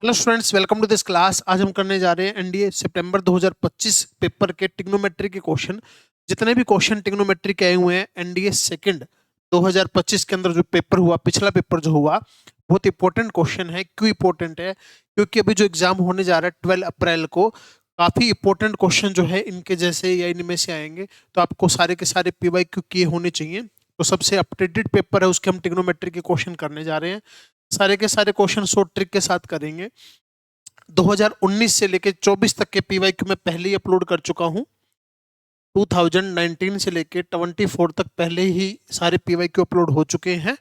Hello students, welcome to this class. आज हम करने जा रहे हैं एनडीए सितंबर 2025 पेपर के ट्रिग्नोमेट्री के क्वेश्चन। जितने भी क्वेश्चन ट्रिग्नोमेट्री के आए हुए हैं एनडीए सेकंड 2025 के अंदर जो पेपर हुआ, पिछला पेपर जो हुआ, बहुत इंपॉर्टेंट क्वेश्चन है। क्यों इंपॉर्टेंट है? क्योंकि अभी जो एग्जाम होने जा रहा है 12 अप्रैल को, काफी इंपॉर्टेंट क्वेश्चन जो है इनके जैसे या इनमें से आएंगे। तो आपको सारे के सारे पीवाईक्यू किए होने चाहिए। तो सबसे अपडेटेड पेपर है, उसके हम ट्रिग्नोमेट्री के क्वेश्चन करने जा रहे हैं। सारे के सारे क्वेश्चन शॉर्ट ट्रिक के साथ करेंगे। 2019 से लेके 24 तक के पीवाईक्यू मैं पहले ही अपलोड कर चुका हूं। 2019 से लेके 24 तक पहले ही सारे पीवाईक्यू अपलोड हो चुके हैं।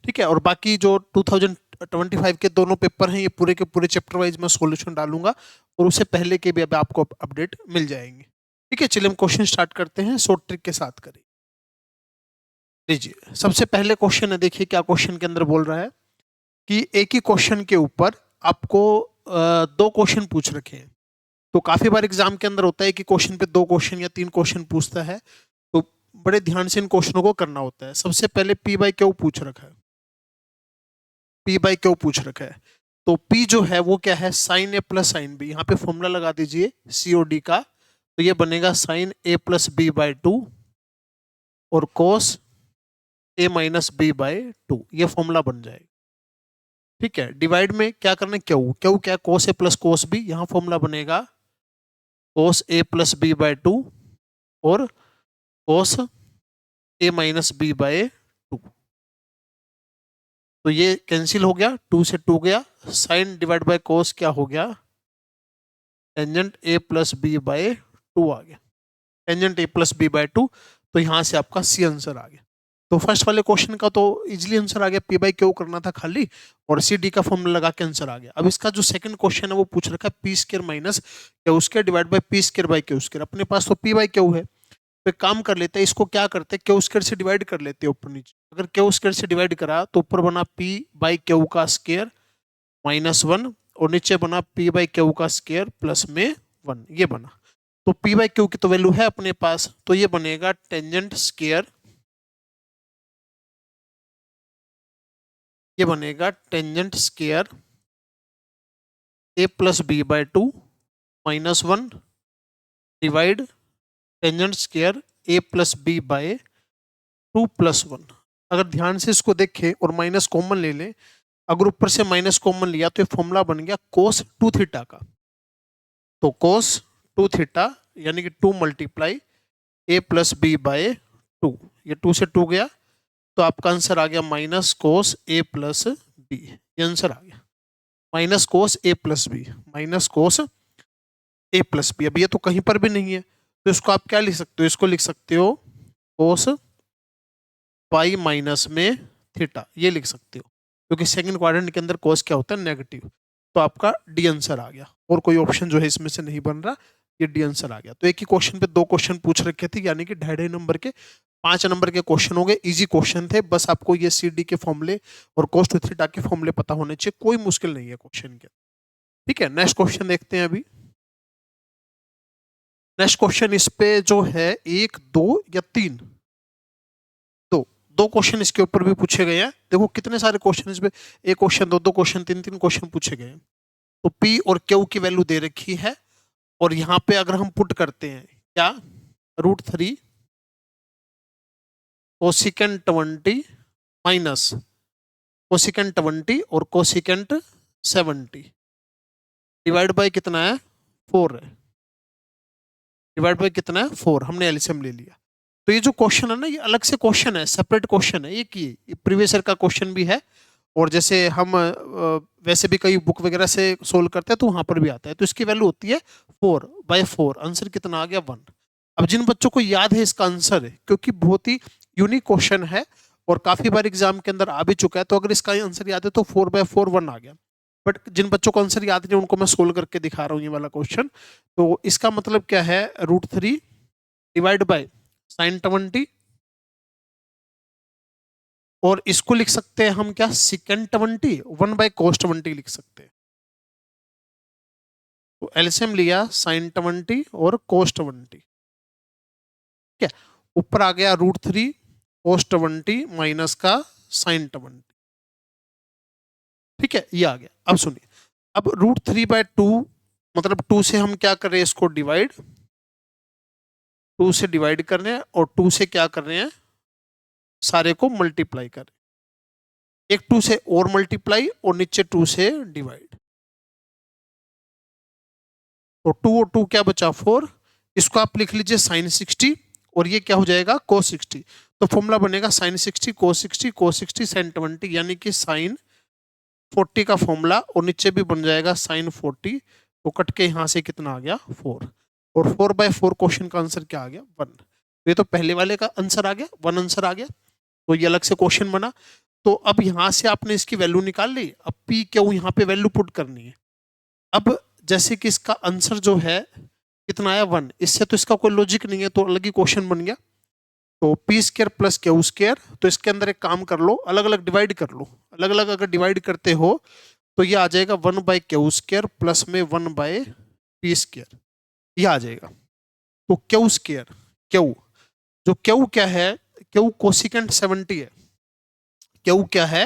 ठीक है, और बाकी जो 2025 के दोनों पेपर हैं, ये पूरे के पूरे चैप्टर वाइज मैं सॉल्यूशन डालूंगा और उससे पहले के भी अब आपको अपडेट मिल जाएंगे। ठीक है, चलिए हम क्वेश्चन स्टार्ट करते हैं, शॉर्ट ट्रिक के साथ करें। लीजिए, सबसे पहले क्वेश्चन है, देखिए क्या क्वेश्चन के अंदर बोल रहा है कि एक ही क्वेश्चन के ऊपर आपको दो क्वेश्चन पूछ रखे हैं। तो काफी बार एग्जाम के अंदर होता है कि क्वेश्चन पे दो क्वेश्चन या तीन क्वेश्चन पूछता है, तो बड़े ध्यान से इन क्वेश्चनों को करना होता है। सबसे पहले पी बाई क्यू पूछ रखा है, पी बाई क्यू पूछ रखा है। तो पी जो है वो क्या है? Sign A plus sine B. यहाँ पे फॉर्मूला लगा दीजिए सीओडी का। तो ये बनेगा sine A plus B by two और cos A minus B by two, ये फॉर्मूला बन जाएगा। ठीक है, डिवाइड में क्या करना है? क्यू, क्यू क्या? कोस ए प्लस कोस बी। यहाँ फॉर्मूला बनेगा कोस A plus B by two और cos A minus B by two. तो ये कैंसिल हो गया, टू से टू गया। साइन डिवाइड बाय कोस क्या हो गया? Tangent A plus B by two आ गया, tangent A plus B by two. तो यहां से आपका सी आंसर आ गया। तो फर्स्ट वाले क्वेश्चन का तो इजीली आंसर आ गया, पी बाई क्यू करना था खाली और सी डी का फॉर्मूला लगा के आंसर आ गया। अब इसका जो सेकंड क्वेश्चन है वो पूछ रखा है P square minus Q square divide by P square by Q square. अपने पास तो पी बाई क्यू है, तो एक काम कर लेते हैं, इसको क्या करते हैं, क्यू स्क्वायर से डिवाइड कर लेते हैं ऊपर नीचे। अगर क्यू स्क्वायर से डिवाइड करा तो ऊपर बना पी बाई क्यू का स्क्वायर माइनस वन और नीचे बना पी बाई क्यू का स्क्वायर प्लस में वन, ये बना। तो पी बाई क्यू की तो वैल्यू है अपने पास, तो ये बनेगा टेंजेंट स्क्वायर, ये बनेगा tangent square A plus B by two minus one divide tangent square A plus B by two plus one. अगर ध्यान से इसको देखें और माइनस कॉमन ले लें, अगर ऊपर से माइनस कॉमन लिया तो ये फॉर्मूला बन गया कोस टू थीटा का। तो कोस टू थीटा यानी कि two multiply A plus B by two, ये टू से टू गया तो आपका आंसर आ गया minus cos A plus B. ये आंसर आ गया minus cos A plus B, minus cos A plus B. अब ये तो कहीं पर भी नहीं है, तो इसको आप क्या लिख सकते हो? इसको लिख सकते हो कोस पाई माइनस में थीटा, ये लिख सकते हो, क्योंकि सेकंड क्वाड्रेंट के अंदर कोस क्या होता है? नेगेटिव। तो आपका डी आंसर आ गया और कोई ऑप्शन जो है इसमें से नहीं बन रहा, ये डी आंसर आ गया। तो एक ही क्वेश्चन पे दो क्वेश्चन पूछ रखे थे, यानी कि 2.5 नंबर के 5 नंबर के क्वेश्चन हो गए। इजी क्वेश्चन थे, बस आपको ये सी डी के फॉर्मूले और कोस टू थीटा के फॉर्मूले पता होने चाहिए, कोई मुश्किल नहीं है क्वेश्चन के। ठीक है, नेक्स्ट क्वेश्चन देखते हैं। अभी नेक्स्ट क्वेश्चन इस पे जो है एक, दो या तीन, दो क्वेश्चन इसके ऊपर भी पूछे गए हैं। देखो कितने सारे क्वेश्चन इसमें, एक क्वेश्चन, दो दो क्वेश्चन, तीन तीन क्वेश्चन पूछे गए हैं। तो P और Q की वैल्यू दे रखी है और यहाँ पे अगर हम पुट करते हैं क्या, √3 कोसिकेंट 20 माइनस कोसिकेंट 20 और कोसिकेंट 70 डिवाइड बाय कितना है? 4 है। डिवाइड बाय कितना है? 4। हमने एलसीएम ले लिया। तो ये जो क्वेश्चन है ना, ये अलग से क्वेश्चन है, सेपरेट क्वेश्चन है। ये प्रीवियस ईयर का क्वेश्चन भी है और जैसे हम वैसे भी कई बुक वगैरह से सोल्व करते हैं तो वहां पर भी आता है। तो इसकी वैल्यू होती है 4/4। आंसर कितना आ गया? 1। अब जिन बच्चों को याद है इसका आंसर है, क्योंकि बहुत ही यूनिक क्वेश्चन है और काफी बार एग्जाम के अंदर आ भी चुका है, तो अगर इसका आंसर याद है तो 4/4 1 आ गया। बट जिन बच्चों को आंसर याद नहीं, उनको मैं सोल्व करके दिखा रहा हूँ ये वाला क्वेश्चन। तो इसका मतलब क्या है? √3 डिवाइड बाय साइन 20 और इसको लिख सकते हैं हम क्या, सिकेंट 20 1/cos 20 लिख सकते हैं। तो एलसीएम लिया साइन 20 और cos 20। ठीक है, ऊपर आ गया √3 cos 20 माइनस का साइन 20। ठीक है, ये आ गया। अब सुनिए, अब √3/2 मतलब 2 से हम क्या कर रहे हैं, इसको डिवाइड, 2 से डिवाइड कर रहे हैं और 2 से क्या कर रहे हैं, सारे को मल्टीप्लाई कर रहे हैं। एक 2 से और मल्टीप्लाई और नीचे 2 से डिवाइड, तो 2 और 2 क्या बचा 4। इसको आप लिख लीजिए sin 60 और ये क्या हो जाएगा cos 60। तो फॉर्मूला बनेगा sin 60 cos 60 cos 60 sin 20, यानी कि sin 40 का फॉर्मूला, और नीचे भी बन जाएगा sin 40। तो कट के यहाँ से कितना आ गया 4, और 4/4 क्वेश्चन का आंसर क्या आ गया 1। ये तो पहले वाले का आंसर आ गया 1, आंसर आ गया, तो ये अलग से क्वेश्चन बना। तो अब यहाँ से आपने इसकी वैल्यू निकाल ली, अब पी क्यू यहाँ पे वैल्यू पुट करनी है। अब जैसे कि इसका आंसर जो है कितना आया 1, इससे तो इसका कोई लॉजिक नहीं है, तो अलग ही क्वेश्चन बन गया। तो P square plus Q square, तो इसके अंदर एक काम कर लो, अलग अलग डिवाइड कर लो। अलग अलग अगर डिवाइड करते हो तो ये आ जाएगा 1/क्यू स्क्र प्लस में 1/पी स्क्र, ये आ जाएगा। तो क्यू स्क्र, क्यू जो क्यू क्या है, क्यू कोसिकेंट 70 है। क्यू क्या है,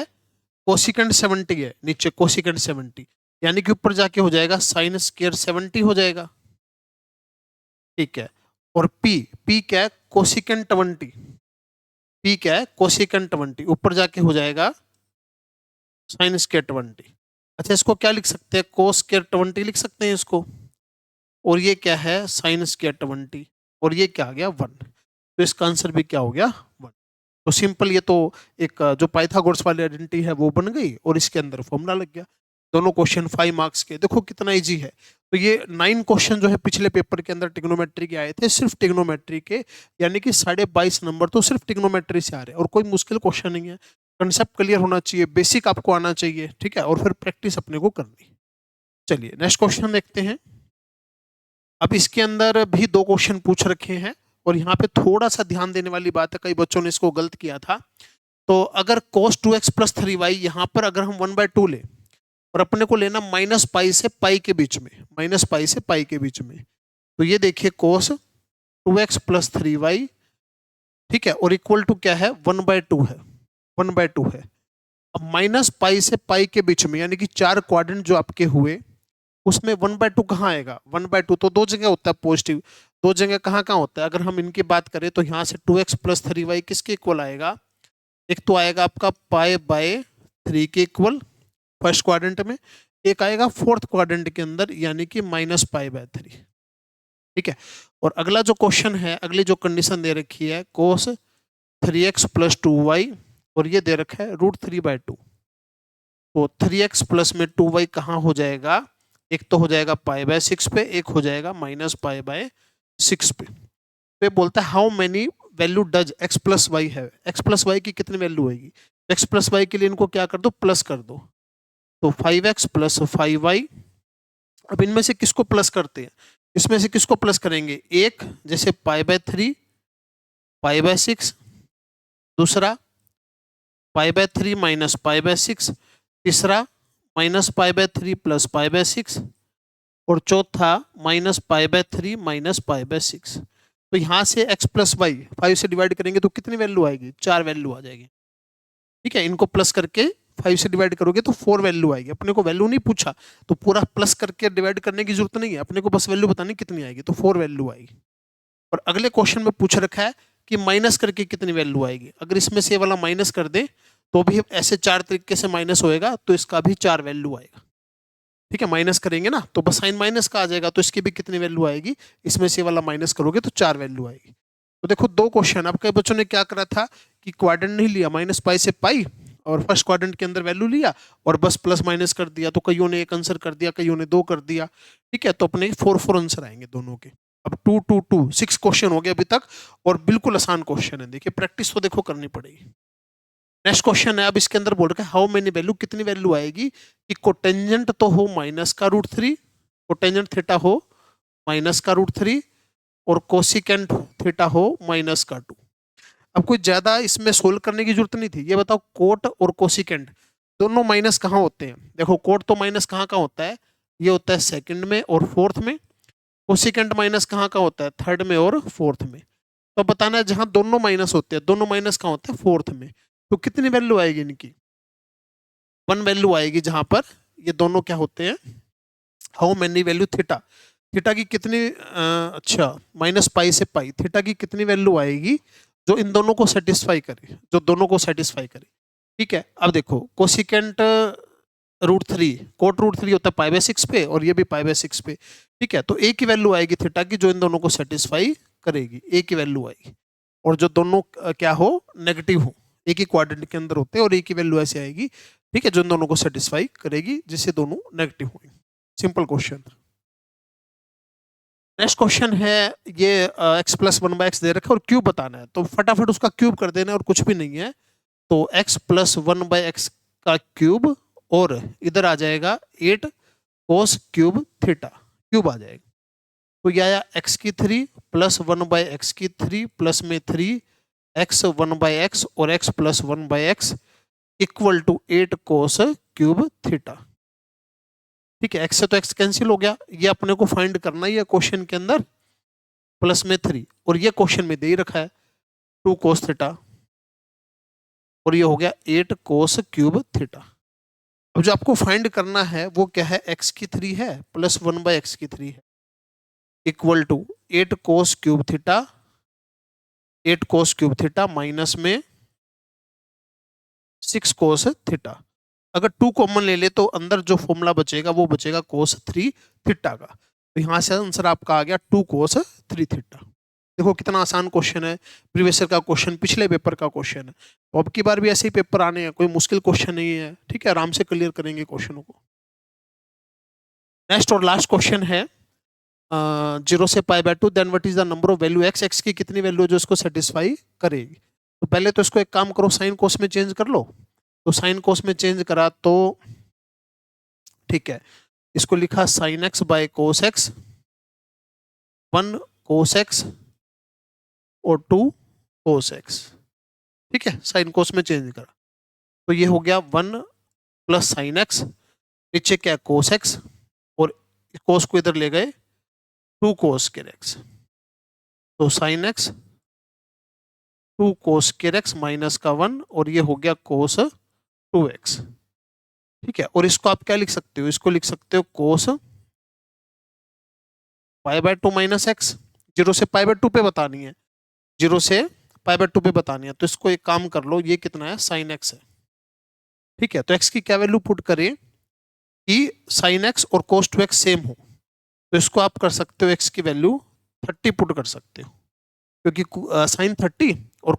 कोसिकेंट 70 है, नीचे कोसिकेंट 70, यानी कि ऊपर जाके हो जाएगा साइन स्क्वायर 70 हो जाएगा। ठीक है, और पी, पी क्या है कोसिकेंट 20, पी क्या है कोसिकेंट 20, ऊपर जाके हो जाएगा साइन स्क्वायर 20। अच्छा, इसको क्या लिख सकते हैं, कोस स्क्वायर 20 लिख सकते हैं इसको, और ये क्या है साइन स्क्वायर 20, और ये क्या आ गया 1। तो इसका आंसर भी क्या हो गया 1। तो सिंपल, ये तो एक जो पाइथागोरस वाली आइडेंटिटी है वो बन गई, और इसके अंदर फॉर्मूला लग गया। दोनों क्वेश्चन 5 मार्क्स के, देखो कितना इजी है। तो ये 9 क्वेश्चन जो है पिछले पेपर के अंदर ट्रिग्नोमेट्री के आए थे, सिर्फ ट्रिग्नोमेट्री के, यानी कि 22.5 नंबर तो सिर्फ ट्रिग्नोमेट्री से आ रहे हैं, और कोई मुश्किल क्वेश्चन नहीं है। कंसेप्ट क्लियर होना चाहिए, बेसिक आपको आना चाहिए, ठीक है, और फिर प्रैक्टिस अपने को करनी। चलिए नेक्स्ट क्वेश्चन देखते हैं। अब इसके अंदर भी 2 क्वेश्चन पूछ रखे हैं, और यहाँ पे थोड़ा सा ध्यान देने वाली बात है, कई बच्चों ने इसको गलत किया था। तो अगर cos 2x प्लस 3y, यहाँ पर अगर हम 1/2 ले, और अपने को लेना -π से π के बीच में, -π से π के बीच में, तो ये देखिए cos 2x प्लस 3y, ठीक है, और इक्वल टू क्या है 1/2 है, 1/2 है। अब -π से π के बीच में, यानी कि 4 क्वाड्रेंट जो आपके हुए, उसमें 1/2 कहाँ आएगा, 1/2 तो 2 जगह होता है पॉजिटिव, 2 जगह कहाँ कहाँ होता है। अगर हम इनकी बात करें तो यहाँ से 2x प्लस 3y किसके इक्वल आएगा, एक तो आएगा आपका π/3 के इक्वल फर्स्ट क्वाड्रेंट में, एक आएगा फोर्थ क्वाड्रेंट के अंदर, यानी कि -π/3। ठीक है, और अगला जो क्वेश्चन है, अगली जो कंडीशन दे रखी है cos 3x प्लस 2y, और ये दे रखा है √3/2। तो 3x प्लस में 2y कहाँ हो जाएगा, एक तो हो जाएगा π/6 पे, एक हो जाएगा -π/6 पे। तो ये बोलता है how many value does x plus Y है, x प्लस वाई की कितनी वैल्यू होगी। x प्लस वाई के लिए इनको क्या कर दो, प्लस कर दो, तो 5x प्लस 5y। अब इनमें से किसको प्लस करते हैं, इसमें से किसको प्लस करेंगे, एक जैसे π/3 π/6, दूसरा π/3 माइनस π/6, तीसरा -π/3 प्लस π/6, और चौथा -π/3 माइनस π/6। तो यहाँ से x प्लस वाई 5 से डिवाइड करेंगे तो कितनी वैल्यू आएगी, 4 वैल्यू आ जाएगी। ठीक है, इनको प्लस करके 5 से डिवाइड करोगे तो 4 वैल्यू आएगी। अपने को वैल्यू नहीं पूछा, तो पूरा प्लस करके डिवाइड करने की जरूरत नहीं है, अपने को बस वैल्यू बतानी कितनी आएगी, तो 4 वैल्यू आएगी। और अगले क्वेश्चन में पूछ रखा है कि माइनस करके कितनी वैल्यू आएगी। अगर इसमें से वाला माइनस कर दे तो भी ऐसे 4 तरीके से माइनस होएगा, तो इसका भी 4 वैल्यू आएगा। ठीक है, माइनस करेंगे ना तो बस साइन माइनस का आ जाएगा, तो इसकी भी कितनी वैल्यू आएगी, इसमें से वाला माइनस करोगे तो 4 वैल्यू आएगी। तो देखो 2 क्वेश्चन, अब कई बच्चों ने क्या करा था कि क्वाड्रेंट नहीं लिया, -π से π, और फर्स्ट क्वाड्रेंट के अंदर वैल्यू लिया और बस प्लस माइनस कर दिया। तो कईयों ने 1 आंसर कर दिया, कईयों ने 2 कर दिया। ठीक है, तो अपने 4 आंसर आएंगे दोनों के। अब 2 2 2 6 क्वेश्चन हो गए अभी तक, और बिल्कुल आसान क्वेश्चन है। देखिए प्रैक्टिस तो देखो करनी पड़ेगी। नेक्स्ट क्वेश्चन है, अब इसके अंदर बोल रखा है हाउ मेनी वैल्यू, कितनी वैल्यू आएगी कि कोटेंजेंट तो हो माइनस का √3, कोटेंजेंट थीटा हो माइनस का √3, और कोसिकेंट थीटा हो माइनस का 2। अब कोई ज्यादा इसमें सोल्व करने की जरूरत नहीं थी। ये बताओ कोट और कोसिकेंट दोनों माइनस कहाँ होते हैं। देखो कोट तो माइनस कहाँ का होता है, ये होता है सेकंड में और फोर्थ में। कोसिकेंट माइनस कहाँ का होता है, थर्ड में और फोर्थ में। तो बताना है जहां दोनों माइनस होते हैं, दोनों माइनस कहाँ होते हैं, फोर्थ में। तो कितनी वैल्यू आएगी इनकी, 1 वैल्यू आएगी, जहां पर ये दोनों क्या होते हैं, how many value theta, theta की कितनी अच्छा माइनस पाई से पाई, थीटा की कितनी वैल्यू आएगी जो इन दोनों को सेटिस्फाई करे, जो दोनों को सेटिस्फाई करे। ठीक है, अब देखो कोसिकेंट √3, कोट √3 होता है पाई/6 पे और ये भी पाई/6 पे। ठीक है, तो ए की वैल्यू आएगी थीटा की जो इन दोनों को सेटिस्फाई करेगी, ए की वैल्यू आएगी, और जो दोनों क्या हो, नेगेटिव हो, एक ही क्वाड्रेंट के अंदर होते हैं, और ए की वैल्यू ऐसे आएगी, ठीक है, जो इन दोनों को सेटिस्फाई करेगी, जिससे दोनों नेगेटिव होंगे। Simple question. नेक्स्ट क्वेश्चन है ये x+1/x दे रखा है और क्यूब बताना है, तो फटाफट उसका क्यूब कर देना है और कुछ भी नहीं है, तो x+1/x का क्यूब और इधर आ जाएगा 8 cos क्यूब थीटा, क्यूब आ जाएगा। तो ये आया x की 3 + 1/x की 3 प्लस में 3 x 1/x और x+1/x = 8 cos क्यूब थीटा। ठीक है, x से तो x कैंसिल हो गया, ये अपने को फाइंड करना ही है क्वेश्चन के अंदर, प्लस में 3, और ये क्वेश्चन में दे ही रखा है 2 cos थीटा, और ये हो गया 8 cos क्यूब थीटा। अब जो आपको फाइंड करना है वो क्या है, x की 3 है प्लस 1/x की 3 है, = 8 cos cube theta, 8 cos cube theta minus में 6 cos थीटा। अगर 2 कॉमन ले ले तो अंदर जो फॉर्मूला बचेगा वो बचेगा cos 3 थीटा का, तो यहां से आंसर आपका आ गया 2 cos 3 थीटा। देखो कितना आसान क्वेश्चन है, प्रीवियस ईयर का क्वेश्चन, पिछले पेपर का क्वेश्चन है, तो अब की बार भी ऐसे ही पेपर आने हैं, कोई मुश्किल क्वेश्चन नहीं है। ठीक है, आराम से क्लियर करेंगे क्वेश्चनों को। नेक्स्ट और लास्ट क्वेश्चन है 0 से π/2, then what is the number of value x, x की कितनी वैल्यू जो इसको सेटिस्फाई करेगी। तो पहले तो इसको एक काम करो, साइन कोस में चेंज कर लो, तो साइन कोस में चेंज करा तो ठीक है, इसको लिखा sin x by cos x, 1 cos x और 2 cos x। ठीक है, साइन कोस में चेंज करा तो ये हो गया 1 + sin x, नीचे क्या cos x, और cos को इधर ले गए 2 cos x, तो sin x 2 cos x minus का 1, और ये हो गया cos 2x। ठीक है, और इसको आप क्या लिख सकते हो, इसको लिख सकते हो cos π/2 माइनस x, 0 से π/2 पे बतानी है, 0 से π/2 पे बतानी है, तो इसको एक काम कर लो, ये कितना है sin x है। ठीक है, तो x की क्या वैल्यू पुट करें कि sin x और cos 2x सेम हो, तो इसको आप कर सकते हो x की वैल्यू 30 पुट कर सकते हो, क्योंकि sin 30 और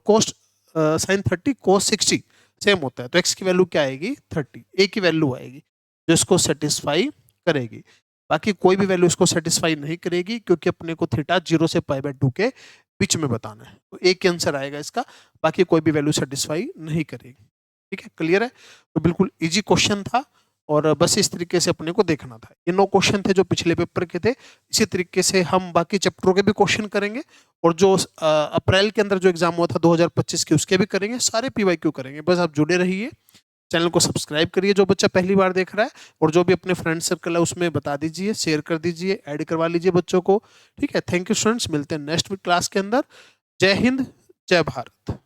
sin 30 cos 60 सेम होता है, तो x की वैल्यू क्या आएगी 30, a की वैल्यू आएगी जो इसको सेटिस्फाई करेगी। बाकी कोई भी वैल्यू इसको सेटिस्फाई नहीं करेगी, क्योंकि अपने को थीटा 0 से π/2 के बीच में बताना है, तो एक आंसर आएगा इसका, बाकी कोई भी वैल्यू सेटिस्फाई नहीं करेगी। ठीक है, क्लियर है, तो बिल्कुल इजी क्वेश्चन था, और बस इस तरीके से अपने को देखना था। ये 9 क्वेश्चन थे जो पिछले पेपर के थे, इसी तरीके से हम बाकी चैप्टरों के भी क्वेश्चन करेंगे, और जो अप्रैल के अंदर जो एग्जाम हुआ था 2025 के, उसके भी करेंगे, सारे PYQ करेंगे। बस आप जुड़े रहिए, चैनल को सब्सक्राइब करिए जो बच्चा पहली बार देख रहा है, और जो भी अपने फ्रेंड सर्कल है उसमें बता दीजिए, शेयर कर दीजिए, ऐड करवा लीजिए बच्चों को। ठीक है, थैंक यू स्टूडेंट्स, मिलते हैं नेक्स्ट क्लास के अंदर। जय हिंद, जय भारत।